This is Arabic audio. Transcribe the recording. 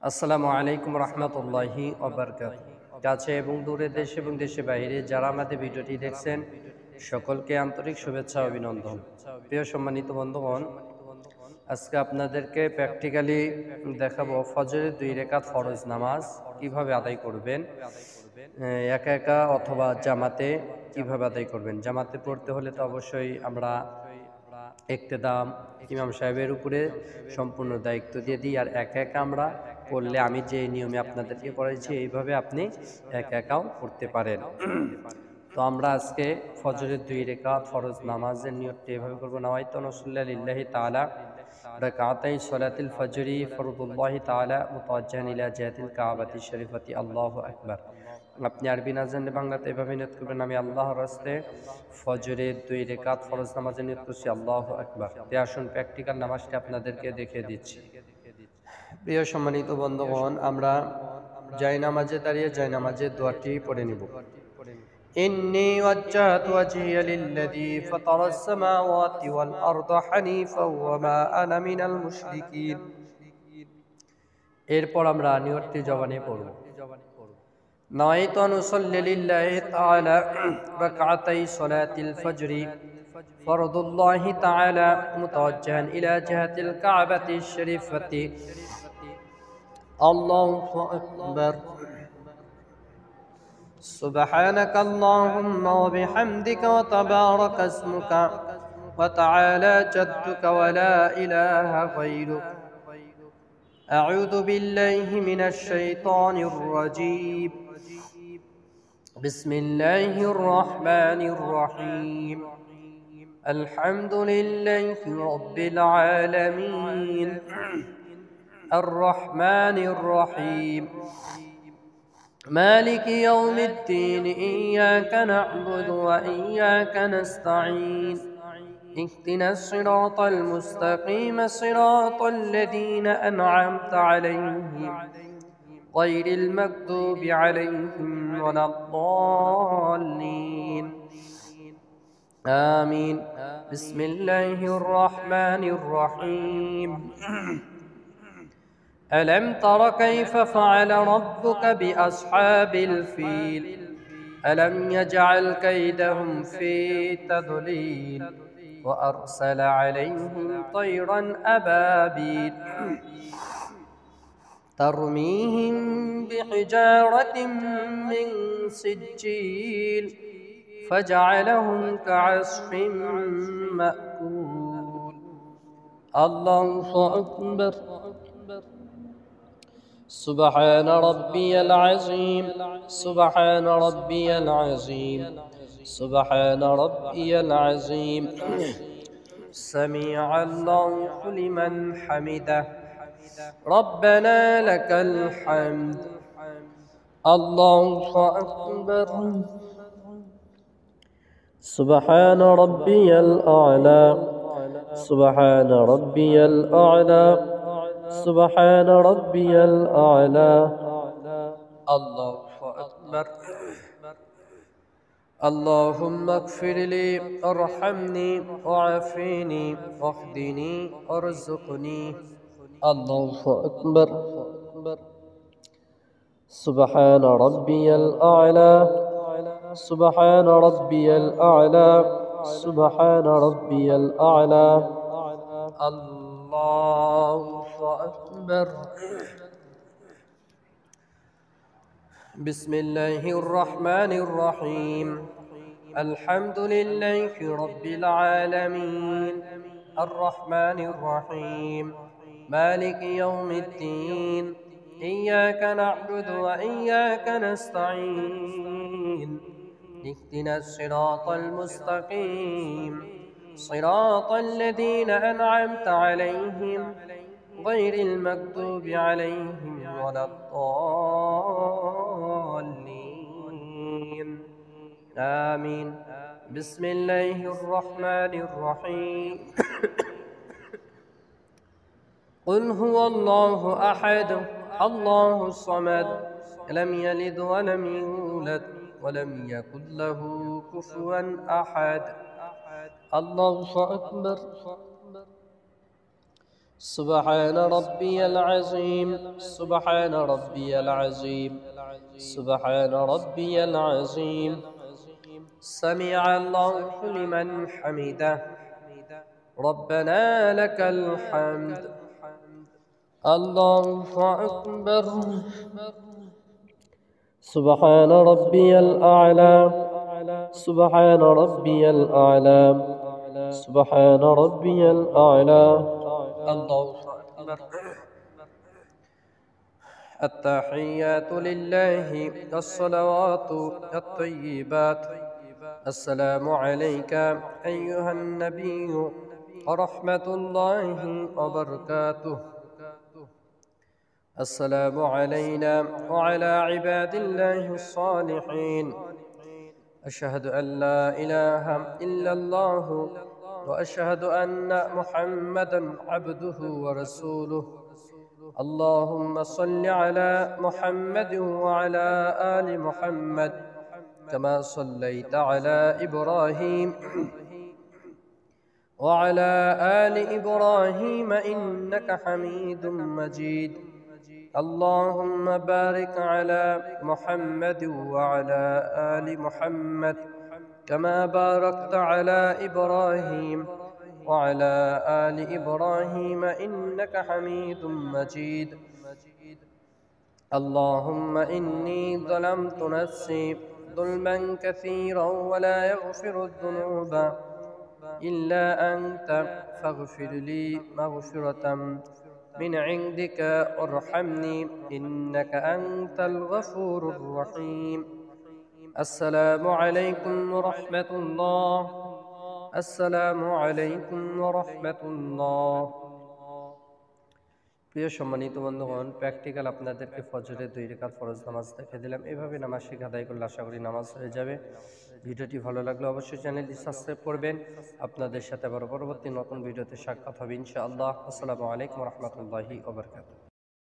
আসসালামু আলাইকুম রহমতুল্লাহি ওয়াবারাকাতুহু। কাছে এবং দূরে, দেশ এবং দেশের বাইরে যারা আমাদের ভিডিওটি দেখছেন সকলকে আন্তরিক শুভেচ্ছা ও অভিনন্দন। প্রিয় সম্মানিত বন্ধুগণ, আজকে আপনাদেরকে প্র্যাকটিক্যালি দেখাবো ফজরের 2 রাকাত ফরজ নামাজ কিভাবে আদায় করবেন, একা একা অথবা জামাতে কিভাবে আদায় করবেন। জামাতে পড়তে হলে তো অবশ্যই আমরা ইক্তেদাম ইমাম সাহেবের উপরে সম্পূর্ণ দায়িত্ব দিয়ে দিই, আর একা একা আমরা পড়লে আমি যে নিয়মে আপনাদেরকে পড়াইছি এইভাবে আপনি একা একাও পড়তে পারেন। তো আমরা আজকে ফজরের 2 রাকাত ফরজ নামাজের নিয়তটি এভাবে করবো। নাওয়াইতু নাসল্লি লিল্লাহি তাআলা রাকাতাই সলাতিল ফজরি ফরদুল্লাহি তাআলা মুতাওয়াজ্জিহান ইলা জিহাতিল কাবাতি শরীফাতি আল্লাহু আকবার। আপনি আরবি না জানলে বাংলাতে এভাবে নিয়ত করবেন, আমি আল্লাহর রাস্তে ফজরের 2 রাকাত ফরজ নামাজের নিয়ত করছি, আল্লাহু আকবার। তে আসুন প্র্যাকটিক্যাল নামাজটি আপনাদেরকে দেখিয়ে দিচ্ছি। প্রিয় সম্মানিত বন্ধুগণ, আমরা জায়নামাজে দাঁড়িয়ে জায়নামাজের দোয়াটি পড়ে নিব। إني وجهت وجهي للذي فطر السماوات والأرض حنيفا وما أنا من المشركين। এরপর আমরা নিয়তটি জবানে পড়ব। نويت أن أصلي لله تعالى ركعتي صلاة الفجر فرض الله تعالى متوجها إلى جهة الكعبة الشريفة الله أكبر سبحانك اللهم وبحمدك وتبارك اسمك وتعالى جدك ولا إله غيرك أعوذ بالله من الشيطان الرجيم بسم الله الرحمن الرحيم الحمد لله رب العالمين الرحمن الرحيم مالك يوم الدين إياك نعبد وإياك نستعين اهدنا الصراط المستقيم صراط الذين أنعمت عليهم غير المغضوب عليهم ولا الضالين آمين بسم الله الرحمن الرحيم ألم تر كيف فعل ربك بأصحاب الفيل ألم يجعل كيدهم في تضليل وأرسل عليهم طيرا أبابيل ترميهم بحجارة من سجيل فجعلهم كعصف مأكول الله أكبر سبحان ربي العظيم سبحان ربي العظيم سبحان ربي العظيم سميع الله لمن حمده ربنا لك الحمد الله أكبر سبحان ربي الأعلى سبحان ربي الأعلى سبحان ربي الأعلى الله أكبر اللهم اغفر لي ارحمني وعافيني واهدني وارزقني الله أكبر سبحان ربي الأعلى سبحان ربي الأعلى سبحان ربي الأعلى الله أكبر بسم الله الرحمن الرحيم الحمد لله رب العالمين الرحمن الرحيم مالك يوم الدين إياك نعبد وإياك نستعين اهدنا الصراط المستقيم صراط الذين أنعمت عليهم غير المغضوب عليهم ولا الضالين آمين بسم الله الرحمن الرحيم قل هو الله أحد الله الصمد لم يلد ولم يولد ولم يكن له كفوا أحد الله أكبر سبحان ربي العظيم سبحان ربي العظيم سبحان ربي العظيم سمع الله لمن حمده ربنا لك الحمد الله أكبر سبحان ربي الأعلى سبحان ربي الأعلى سبحان ربي الأعلى الله أكبر التحيات لله الصلوات الطيبات السلام عليك أيها النبي ورحمة الله وبركاته السلام علينا وعلى عباد الله الصالحين أشهد أن لا إله إلا الله وأشهد أن محمدا عبده ورسوله اللهم صل على محمد وعلى آل محمد كما صليت على إبراهيم وعلى آل إبراهيم إنك حميد مجيد اللهم بارك على محمد وعلى آل محمد كما باركت على إبراهيم وعلى آل إبراهيم إنك حميد مجيد اللهم إني ظلمت نفسي ظلما كثيرا ولا يغفر الذنوب إلا أنت فاغفر لي مغفرة من عندك وارحمني إنك أنت الغفور الرحيم السلام عليكم ورحمة الله السلام عليكم ورحمة الله প্রিয় সম্মানিত বন্ধুগণ, প্র্যাকটিক্যাল আপনাদেরকে ফজরের 2 রাকাত ফরজ নামাজ দেখে দিলাম। এভাবে নামাজ শিখে আদায় করলে আশা করি নামাজ হয়ে যাবে। ভিডিওটি ভালো লাগলে অবশ্যই চ্যানেলটি সাবস্ক্রাইব করবেন। আপনাদের সাথে আবার পরবর্তী নতুন ভিডিওতে সাক্ষাৎ হবে ইনশাআল্লাহ। আসসালামু আলাইকুম ওয়া রাহমাতুল্লাহি ওয়া বারাকাতুহু।